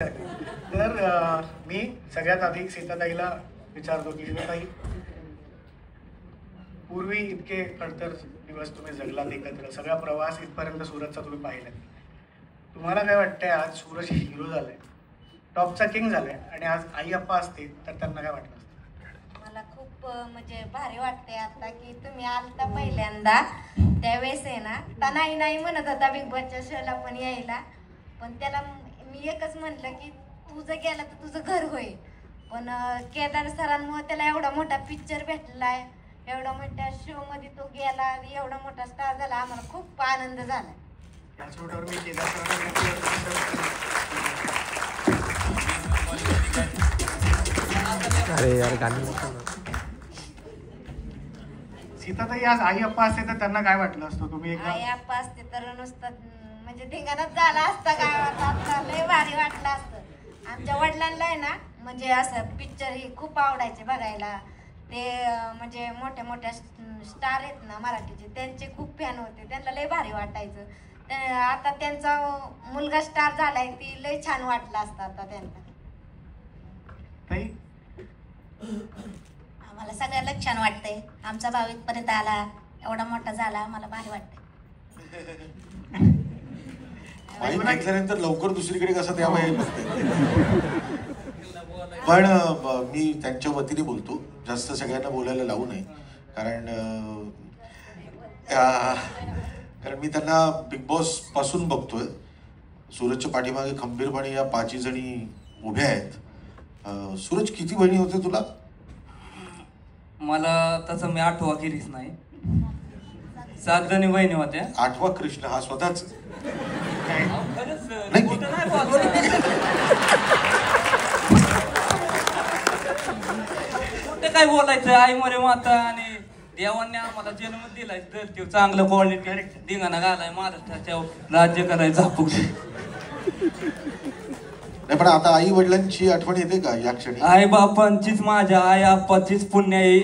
तर मी सगळ्यात आधी सीताताईला विचारतो की सीताताई, पूर्वी इतके खडतर दिवस तुम्ही जगलात एकत्र, सगळा प्रवास इथपर्यंत सूरजचा तुम्ही पाहिला. तुम्हाला काय वाटतंय, आज सूरज हिरो झालाय, टॉपचा किंग झालाय, आणि आज आई अप्पा असते तर त्यांना काय वाटलं असतं? मला खूप म्हणजे भारी वाटते आता की तुम्ही आलता पहिल्यांदा. त्यावेळेस आहे ना, तर नाही नाही म्हणत होता बिग बॉसच्या शोला पण यायला, पण त्याला मी एकच म्हटलं की तुझं गेला तर तुझं घर होईल. पण केदार सरांमुळे त्याला एवढा मोठा पिक्चर भेटलाय, एवढा मोठ्या शो मध्ये तो गेला, एवढा मोठा स्टार झाला, आम्हाला खूप आनंद झाला. याच नोटवर मी केदार सरांना अरे यार गाणी सीताताई, आज आई अप्पा असते तर त्यांना काय वाटलं असतं? तुम्ही आई अप्पा असते तर नुसतं म्हणजे धिंगाणाच झाला असता गावात, आता लय भारी वाटलं असतं. आमच्या वडिलांना आहे ना, म्हणजे असं पिक्चर ही खूप आवडायचे बघायला. ते म्हणजे मोठ्या मोठ्या स्टार आहेत ना मराठीचे, त्यांचे खूप फॅन होते, त्यांना लय भारी वाटायचं. आता त्यांचा मुलगा स्टार झालाय, ती लय छान वाटलं असतं आता त्यांना. आम्हाला सगळ्यांना छान वाटतंय. आमचा भाऊ इथपर्यंत आला, एवढा मोठा झाला, मला भारी वाटतंय. वाईट ऐकल्यानंतर लवकर दुसरीकडे कसं द्यावं हे पण मी त्यांच्या वतीने बोलतो, जास्त सगळ्यांना बोलायला लावू नये, कारण मी त्यांना बिग बॉस पासून बघतोय. सूरजच्या पाठीमागे खंबीरपणे या 5 जणी उभ्या आहेत. सूरज, किती बहिणी होते तुला? मला तसं मी 8वा केलीच नाही, 7 जणी बहिणी होत्या. 8वा कृष्ण हा स्वतःच कुठे काय बोलायचं. आई मरे माता आणि देवांनी आम्हाला जन्म दिलाय, तर ते चांगलं क्वालिटी धिंगाणा घालाय, महाराष्ट्राच्या राज्य करायचं आपण. नाही, पण आता आई वडिलांची आठवण येते का या क्षणी? आई बापांचीच, माझ्या आई आप्पाचीच पुण्य आहे.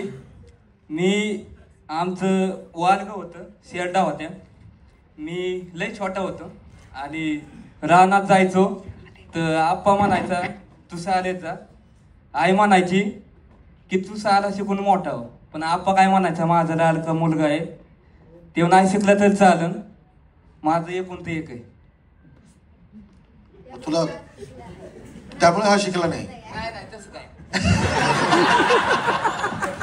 मी आमचं वारग होतं, शेरडा होत्या, मी लय छोटा होतो आणि रानात जायचो तर आप्पा म्हणायचा तू शाळेत जा, आई म्हणायची की तू शाळा शिकून मोठा हो. पण आप्पा काय म्हणायचा, माझा लाडका मुलगा आहे, ते नाही शिकला तरी चालन, माझं एकूण ते एक आहे. तुला त्यामुळे हा शिकला नाही? नाही तसं काय.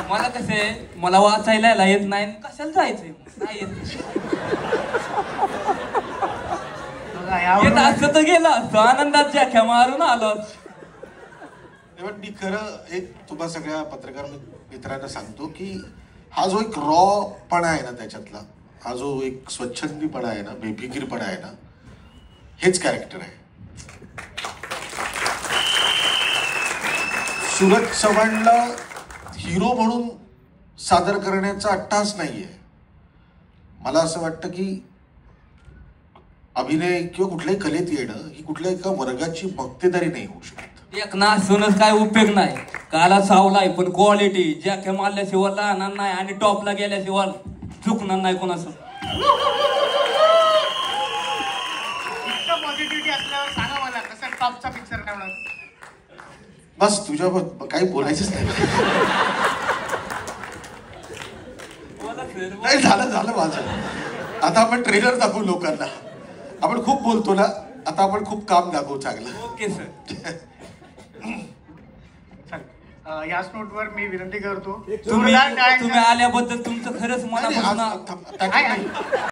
मला कसं आहे, मला वाचायला येत नाही, कशाला जायचंय, नाही येत असं तर गेला असतो, आनंदात जाख्या मारून आलो. मी खरं एक तुम्हा सगळ्या पत्रकार मित्रांना सांगतो की हा जो एक रॉपणा आहे ना त्याच्यातला, हा जो एक स्वच्छंदीपणा आहे ना, बेफिकीरपणा आहे ना, हेच कॅरेक्टर आहे. सूरज चव्हाणला हिरो म्हणून सादर करण्याचा अट्टास नाहीये. मला असं वाटतं की अभिनय किंवा कुठल्याही कलेत येणं ही कुठल्या एका वर्गाची मक्तेदारी नाही होऊ शकत. एक नासूनच काय उपयोग नाही, काला सावलाय पण क्वालिटी ज्या मारल्याशिवाय राहणार नाही आणि टॉपला गेल्याशिवाय चुकणार नाही कोणाचं. इतकं पॉझिटिव्हिटी असल्यावर सांगा मला, कसं टॉपचा पिक्चर काय म्हणा. बस तुझ्या काही बोलायचंच नाही. नाही, झालं माझं. आता आपण ट्रेलर दाखवू लोकांना. आपण खूप बोलतो ना, आता आपण खूप काम दाखवू चांगलं. Okay sir. याच नोटवर मी विनंती करतो, तुम्ही आल्याबद्दल तुमचं खरंच मनापासून